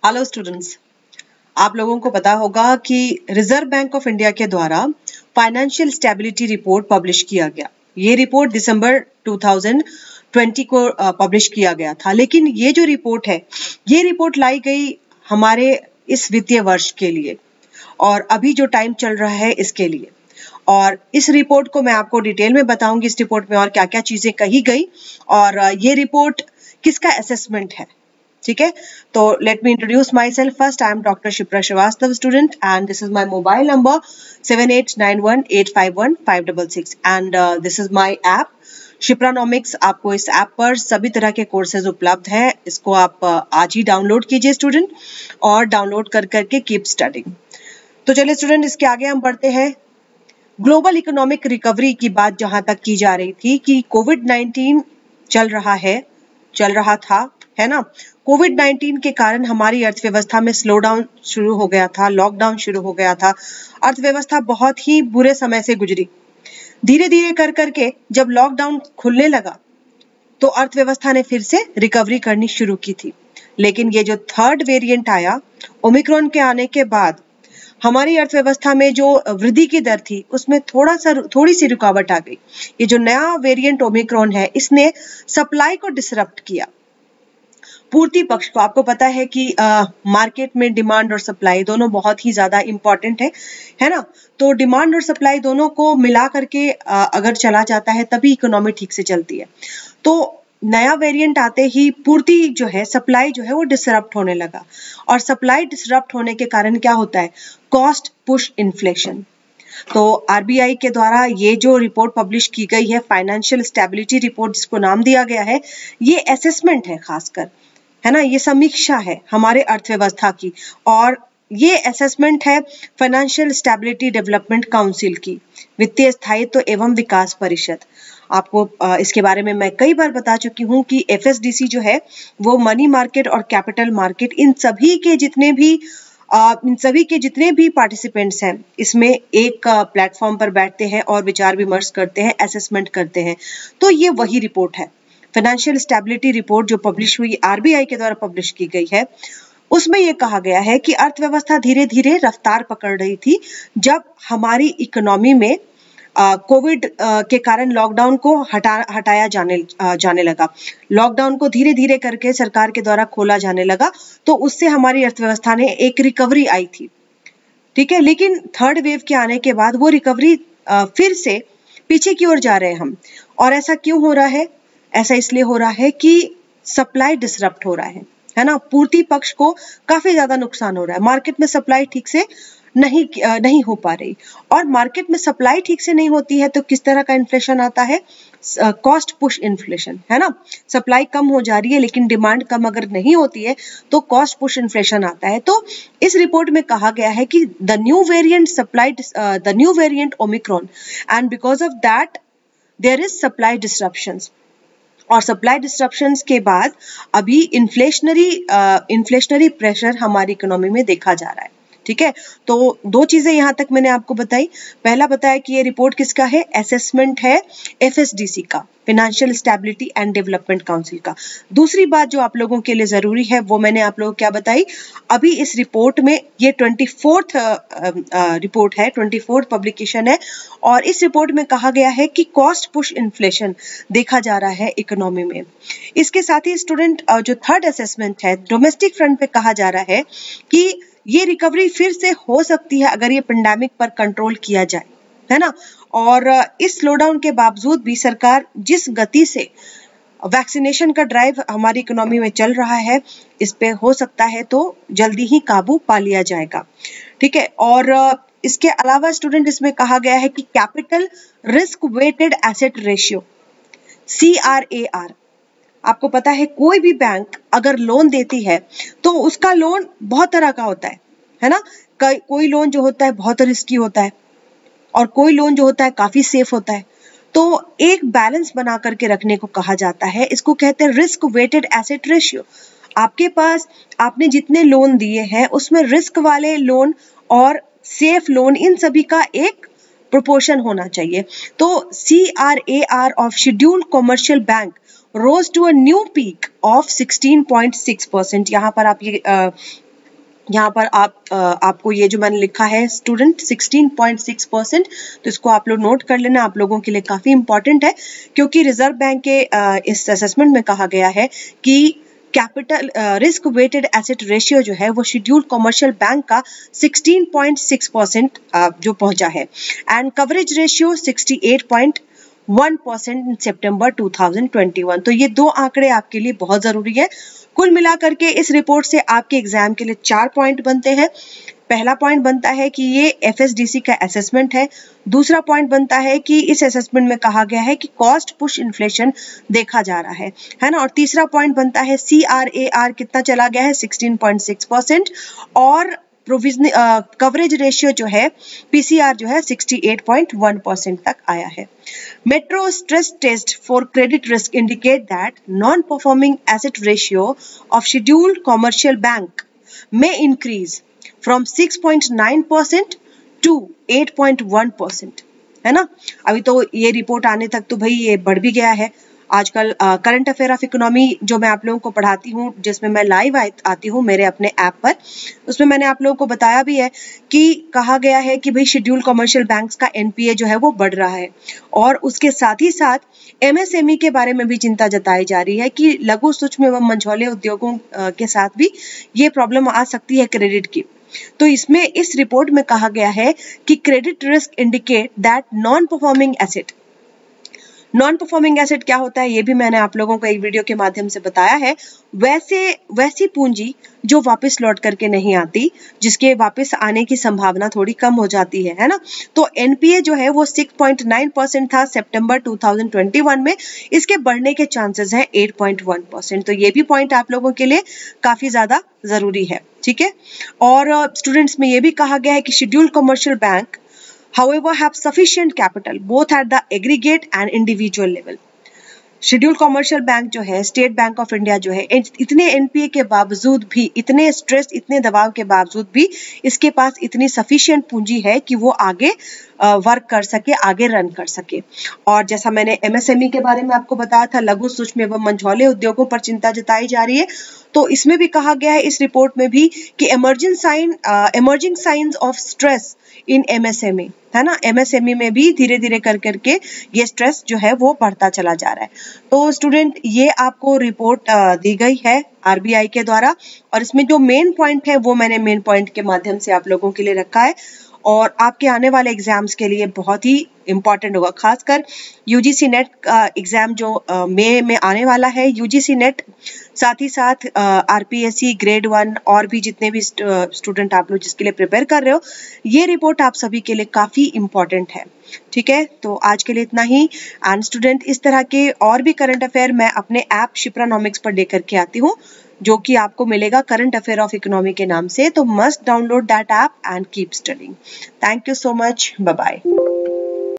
Hello students, आप लोगों को पता होगा कि रिजर्व बैंक ऑफ इंडिया के द्वारा फाइनेंशियल स्टेबिलिटी रिपोर्ट पब्लिश किया गया। ये रिपोर्ट दिसंबर 2020 को पब्लिश किया गया था, लेकिन ये जो रिपोर्ट है, ये रिपोर्ट लाई गई हमारे इस वित्तीय वर्ष के लिए और अभी जो टाइम चल रहा है इसके लिए। और इस रिपोर्ट को मैं आपको डिटेल में बताऊंगी, इस रिपोर्ट में और क्या क्या चीजें कही गई और ये रिपोर्ट किसका असेसमेंट है। ठीक है, तो let me introduce myself first. I am doctor Shipra Srivastava, student, and this is my mobile number 7891851566 and this is my app Shipranomics. आपको इस ऐप पर सभी तरह के कोर्सेज उपलब्ध हैं। इसको आप आज ही डाउनलोड कीजिए स्टूडेंट, और डाउनलोड कर करके कीप स्टडिंग। तो चलिए स्टूडेंट, इसके आगे हम बढ़ते हैं। ग्लोबल इकोनॉमिक रिकवरी की बात जहां तक की जा रही थी कि कोविड-19 चल रहा था, है ना। कोविड-19 के कारण हमारी अर्थव्यवस्था में स्लो डाउन शुरू हो गया था, लॉकडाउन शुरू हो गया था। अर्थव्यवस्था बहुत ही बुरे समय से गुजरी। धीरे धीरे कर करके जब लॉकडाउन खुलने लगा तो अर्थव्यवस्था ने फिर से रिकवरी करनी शुरू की थी। लेकिन ये जो थर्ड वेरिएंट आया ओमिक्रॉन के आने के बाद, हमारी अर्थव्यवस्था में जो वृद्धि की दर थी उसमें थोड़ी सी रुकावट आ गई। ये जो नया वेरिएंट ओमिक्रॉन है, इसने सप्लाई को डिसरप्ट किया। पूर्ति पक्ष को, आपको पता है कि मार्केट में डिमांड और सप्लाई दोनों बहुत ही ज्यादा इंपॉर्टेंट है ना। तो डिमांड और सप्लाई दोनों को मिला करके अगर चला जाता है तभी इकोनॉमी ठीक से चलती है। तो नया वेरिएंट आते ही पूर्ति जो है, सप्लाई जो है वो डिसरप्ट होने लगा, और सप्लाई डिसरप्ट होने के कारण क्या होता है, कॉस्ट पुश इन्फ्लेशन। तो आरबीआई के द्वारा ये जो रिपोर्ट पब्लिश की गई है, फाइनेंशियल स्टेबिलिटी रिपोर्ट जिसको नाम दिया गया है, ये असेसमेंट है खासकर, है ना। ये समीक्षा है हमारे अर्थव्यवस्था की, और ये असेसमेंट है फाइनेंशियल स्टेबिलिटी डेवलपमेंट काउंसिल की, वित्तीय स्थायित्व एवं विकास परिषद। आपको इसके बारे में मैं कई बार बता चुकी हूँ कि एफएसडीसी जो है वो मनी मार्केट और कैपिटल मार्केट, इन सभी के जितने भी पार्टिसिपेंट्स हैं, इसमें एक प्लेटफॉर्म पर बैठते हैं और विचार विमर्श करते हैं, असेसमेंट करते हैं। तो ये वही रिपोर्ट है, फाइनेंशियल स्टेबिलिटी रिपोर्ट जो पब्लिश हुई, आरबीआई के द्वारा पब्लिश की गई है। उसमें यह कहा गया है कि अर्थव्यवस्था धीरे धीरे रफ्तार पकड़ रही थी जब हमारी इकोनॉमी में कोविड के कारण लॉकडाउन को हटाया जाने लगा। लॉकडाउन को धीरे धीरे करके सरकार के द्वारा खोला जाने लगा, तो उससे हमारी अर्थव्यवस्था ने एक रिकवरी आई थी। ठीक है, लेकिन थर्ड वेव के आने के बाद वो रिकवरी फिर से पीछे की ओर जा रहे हैं हम। और ऐसा क्यों हो रहा है? ऐसा इसलिए हो रहा है कि सप्लाई डिसरप्ट हो रहा है ना। पूर्ति पक्ष को काफी ज्यादा नुकसान हो रहा है। मार्केट में सप्लाई ठीक से नहीं हो पा रही, और मार्केट में सप्लाई ठीक से नहीं होती है तो किस तरह का इन्फ्लेशन आता है, कॉस्ट पुश इन्फ्लेशन, है ना। सप्लाई कम हो जा रही है लेकिन डिमांड कम अगर नहीं होती है तो कॉस्ट पुश इन्फ्लेशन आता है। तो इस रिपोर्ट में कहा गया है कि the new variant Omicron, and because of that there is supply disruptions. और सप्लाई डिस्ट्रप्शंस के बाद अभी इन्फ्लेशनरी प्रेशर हमारी इकोनॉमी में देखा जा रहा है। ठीक है, तो दो चीजें यहां तक मैंने आपको बताई। पहला बताया कि ये रिपोर्ट किसका है, असेसमेंट है एफएसडीसी का, financial stability and development council का। दूसरी बात जो आप लोगों के लिए जरूरी है वो मैंने आप लोगों को क्या बताई, अभी इस रिपोर्ट में ये 24th रिपोर्ट है, 24th पब्लिकेशन है, और इस रिपोर्ट में कहा गया है कि कॉस्ट पुश इन्फ्लेशन देखा जा रहा है इकोनॉमी में। इसके साथ ही स्टूडेंट, जो थर्ड असेसमेंट है डोमेस्टिक फ्रंट पे, कहा जा रहा है कि ये रिकवरी फिर से हो सकती है अगर ये पेंडेमिक पर कंट्रोल किया जाए, है ना। और इस स्लोडाउन के बावजूद भी सरकार जिस गति से वैक्सीनेशन का ड्राइव हमारी इकोनॉमी में चल रहा है, इस पे हो सकता है तो जल्दी ही काबू पा लिया जाएगा। ठीक है, और इसके अलावा स्टूडेंट, इसमें कहा गया है कि capital risk weighted asset ratio, CRAR, आपको पता है कोई भी बैंक अगर लोन देती है तो उसका लोन बहुत तरह का होता है ना। कोई लोन जो होता है बहुत रिस्की होता है, और कोई लोन जो होता है काफी सेफ होता है। तो एक बैलेंस बना करके रखने को कहा जाता है, इसको कहते हैं रिस्क वेटेड एसेट रेशियो। आपके पास आपने जितने लोन दिए हैं उसमें रिस्क वाले लोन और सेफ लोन, इन सभी का एक प्रोपोर्शन होना चाहिए। तो CRAR of scheduled commercial bank rose to a new peak of 16.6%। यहाँ पर आप ये यहाँ पर आपको ये जो मैंने लिखा है स्टूडेंट 16.6%, तो इसको आप लोग नोट कर लेना, आप लोगों के लिए काफी इंपॉर्टेंट है, क्योंकि रिजर्व बैंक के इस असेसमेंट में कहा गया है कि capital risk weighted asset ratio जो है वो शेड्यूल्ड कमर्शियल बैंक का 16.6% जो पहुंचा है, एंड कवरेज रेशियो 68.1% इन सितंबर 2021। तो ये दो आंकड़े आपके लिए बहुत जरूरी है। कुल मिलाकर के इस रिपोर्ट से आपके एग्जाम के लिए 4 पॉइंट बनते हैं। पहला पॉइंट बनता है कि ये एफएसडीसी का असेसमेंट है। दूसरा पॉइंट बनता है कि इस असेसमेंट में कहा गया है कि कॉस्ट पुश इन्फ्लेशन देखा जा रहा है ना। और तीसरा पॉइंट बनता है CRAR कितना चला गया है 16.6%, और प्रोविजन कवरेज रेशियो जो है PCR जो है 68.1% तक आया है। Metro stress test for credit risk indicate that non-performing asset ratio of scheduled commercial bank may increase from 6.9% to 8.1%, है ना। अभी तो ये रिपोर्ट आने तक तो भाई ये बढ़ भी गया है। आजकल करंट अफेयर ऑफ इकोनॉमी जो मैं आप लोगों को पढ़ाती हूँ, जिसमें मैं लाइव आती हूँ मेरे अपने ऐप पर, उसमें मैंने आप लोगों को बताया भी है कि कहा गया है कि भाई शेड्यूल्ड कमर्शियल बैंक्स का NPA जो है वो बढ़ रहा है, और उसके साथ ही साथ MSME के बारे में भी चिंता जताई जा रही है कि लघु सूक्ष्म एवं मझोले उद्योगों के साथ भी ये प्रॉब्लम आ सकती है क्रेडिट की। तो इसमें इस रिपोर्ट में कहा गया है कि credit risk indicate that non performing asset क्या होता है ये भी मैंने आप लोगों को एक वीडियो के माध्यम से बताया है। वैसी पूंजी जो वापस लौट करके नहीं आती, जिसके वापस आने की संभावना थोड़ी कम हो जाती है ना। तो NPA जो है वो 6.9% था सितंबर 2021 में, इसके बढ़ने के चांसेस हैं 8.1%। तो ये भी पॉइंट आप लोगों के लिए काफी ज्यादा जरूरी है, ठीक है। और स्टूडेंट्स में ये भी कहा गया है कि scheduled commercial bank however have sufficient capital both at the aggregate and individual level। Scheduled commercial bank जो है, स्टेट बैंक ऑफ इंडिया जो है, इतने NPA के बावजूद भी, इतने स्ट्रेस, इतने दबाव के बावजूद भी इसके पास इतनी सफिशिएंट पूंजी है कि वो आगे वर्क कर सके, आगे रन कर सके। और जैसा मैंने MSME के बारे में आपको बताया था, लघु सूक्ष्म एवं मझोले उद्योगों पर चिंता जताई जा रही है, तो इसमें भी कहा गया है इस रिपोर्ट में भी कि emerging signs of stress in MSME, है ना। MSME में भी धीरे धीरे कर करके ये स्ट्रेस जो है वो बढ़ता चला जा रहा है। तो स्टूडेंट ये आपको रिपोर्ट दी गई है RBI के द्वारा, और इसमें जो मेन पॉइंट है वो मैंने मेन पॉइंट के माध्यम से आप लोगों के लिए रखा है, और आपके आने वाले एग्जाम्स के लिए बहुत ही इंपॉर्टेंट होगा। खासकर UGC नेट का एग्जाम जो मई में आने वाला है, UGC नेट, साथ ही साथ RPSC ग्रेड 1 और भी जितने भी स्टूडेंट आप लोग जिसके लिए प्रिपेयर कर रहे हो, ये रिपोर्ट आप सभी के लिए काफी इंपॉर्टेंट है, ठीक है। तो आज के लिए इतना ही। एंड स्टूडेंट इस तरह के और भी करंट अफेयर मैं अपने ऐप शिप्रानॉमिक्स पर लेकर के आती हूँ, जो कि आपको मिलेगा करंट अफेयर ऑफ इकोनॉमी के नाम से। तो must download that app and keep studying. Thank you so much, bye bye.